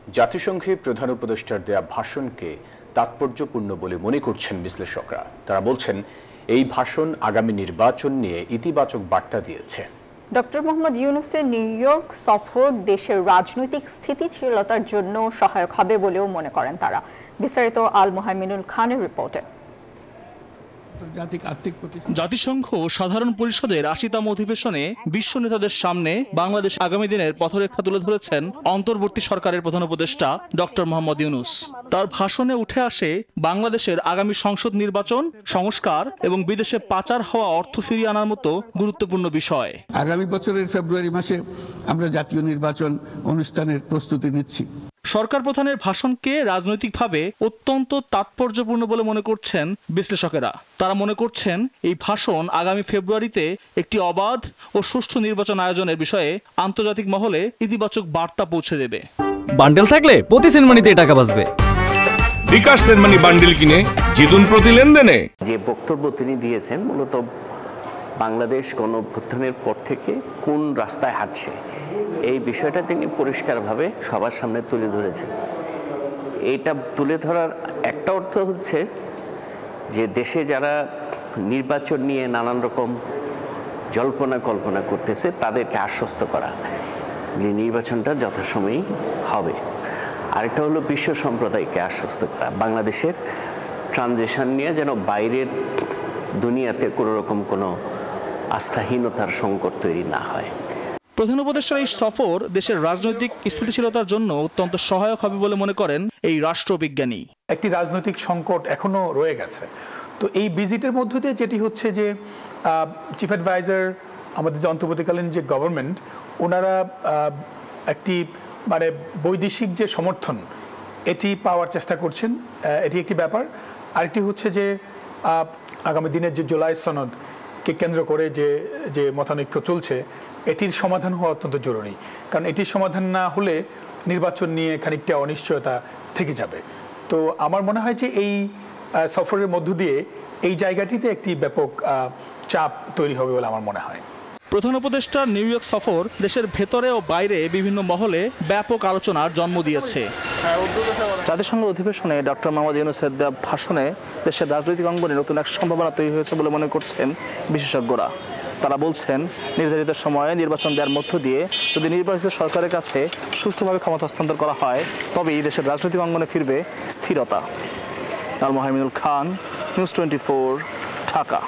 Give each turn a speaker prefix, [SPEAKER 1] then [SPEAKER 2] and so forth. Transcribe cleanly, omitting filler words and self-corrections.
[SPEAKER 1] জাতিসংঘে প্রধান উপদেষ্টার দেয়া ভাষণকে তাৎপর্যপূর্ণ বলে মনে করছেন বিশ্লেষকরা। তারা বলছেন এই ভাষণ আগামী নির্বাচন নিয়ে ইতিবাচক বার্তা দিয়েছে।
[SPEAKER 2] ডক্টর মোহাম্মদ ইউনূসের নিউ ইয়র্ক সফর দেশের রাজনৈতিক স্থিতিশীলতার জন্য সহায়ক হবে বলেও মনে করেন তারা। বিস্তারিত আল মুহাইমিনুল খানের রিপোর্টে।
[SPEAKER 3] জাতিসংঘ সাধারণ পরিষদের ৮০তম অধিবেশনে বিশ্ব নেতাদের সামনে বাংলাদেশ আগামী দিনের পথরেখা তুলে ধরেছেন অন্তর্বর্তী সরকারের প্রধান উপদেষ্টা ডক্টর মোহাম্মদ ইউনূস। তার ভাষণে উঠে আসে বাংলাদেশের আগামী সংসদ নির্বাচন, সংস্কার এবং বিদেশে পাচার হওয়া অর্থ ফিরিয়ে আনার মতো গুরুত্বপূর্ণ বিষয়।
[SPEAKER 4] আগামী বছরের ফেব্রুয়ারি মাসে আমরা জাতীয় নির্বাচন অনুষ্ঠানের প্রস্তুতি নিচ্ছি।
[SPEAKER 3] সরকার প্রধানের ভাষণকে রাজনৈতিকভাবে অত্যন্ত তাৎপর্যপূর্ণ বলে মনে করছেন বিশ্লেষকেরা। তারা মনে করছেন এই ভাষণ আগামী ফেব্রুয়ারিতে একটি অবাধ ও সুষ্ঠু নির্বাচন আয়োজনের বিষয়ে আন্তর্জাতিক মহলে ইতিবাচক বার্তা পৌঁছে দেবে।
[SPEAKER 5] বান্ডেল থাকলে প্রতি সেনমানিতে টাকা বাঁচবে।
[SPEAKER 6] বিকাশ সেনমানি বান্ডেল কিনে জিতুন প্রতি লেনদেনে।
[SPEAKER 7] যে বক্তব্য তিনি দিয়েছেন মূলত বাংলাদেশ গণঅভ্যুত্থানের পর থেকে কোন রাস্তায় হাঁটছে এই বিষয়টা তিনি পরিষ্কারভাবে সবার সামনে তুলে ধরেছেন। এইটা তুলে ধরার একটা অর্থ হচ্ছে যে দেশে যারা নির্বাচন নিয়ে নানান রকম জল্পনা কল্পনা করতেছে তাদেরকে আশ্বস্ত করা যে নির্বাচনটা যথাসময়েই হবে। আরেকটা হলো বিশ্ব সম্প্রদায়কে আশ্বস্ত করা বাংলাদেশের ট্রানজিশন নিয়ে যেন বাইরের দুনিয়াতে কোনো রকম কোনো আস্থাহীনতার সংকট তৈরি না হয়।
[SPEAKER 3] প্রধান উপদেষ্টার এই সফর দেশের রাজনৈতিক স্থিতিশীলতার জন্য অত্যন্ত সহায়ক হবে বলে মনে করেন এই রাষ্ট্রবিজ্ঞানী।
[SPEAKER 8] একটি রাজনৈতিক সংকট এখনো রয়ে গেছে। তো এই ভিজিটের মধ্য দিয়ে যেটি হচ্ছে যে চিফ অ্যাডভাইজার, আমাদের যে অন্তর্বর্তীকালীন যে গভর্নমেন্ট, ওনারা একটি মানে বৈদেশিক যে সমর্থন এটি পাওয়ার চেষ্টা করছেন, এটি একটি ব্যাপার। আরেকটি হচ্ছে যে আগামী দিনের যে জুলাই সনদকে কেন্দ্র করে যে মতানৈক্য চলছে এটির সমাধান হওয়া অত্যন্ত জরুরি, কারণ এটির সমাধান না হলে নির্বাচন নিয়ে খানিকটা অনিশ্চয়তা থেকে যাবে। তো আমার মনে হয় যে এই সফরের মধ্য দিয়ে এই জায়গাটিতে একটি ব্যাপক চাপ তৈরি হবে বলে আমার মনে হয়।
[SPEAKER 3] প্রধান উপদেষ্টার নিউ ইয়র্ক সফর দেশের ভেতরে ও বাইরে বিভিন্ন মহলে ব্যাপক আলোচনার জন্ম দিয়েছে। জাতিসংঘ অধিবেশনে ডক্টর মোহাম্মদ ইউনূসের দেওয়া ভাষণে দেশের রাজনৈতিক অঙ্গনে নতুন এক সম্ভাবনা তৈরি হয়েছে বলে মনে করছেন বিশেষজ্ঞরা। তারা বলছেন নির্ধারিত সময়ে নির্বাচন দেওয়ার মধ্য দিয়ে যদি নির্বাচিত সরকারের কাছে সুষ্ঠুভাবে ক্ষমতা হস্তান্তর করা হয় তবেই দেশের রাজনৈতিক অঙ্গনে ফিরবে স্থিরতা। আল মুহাইমিনুল খান, নিউজ 24, ঢাকা।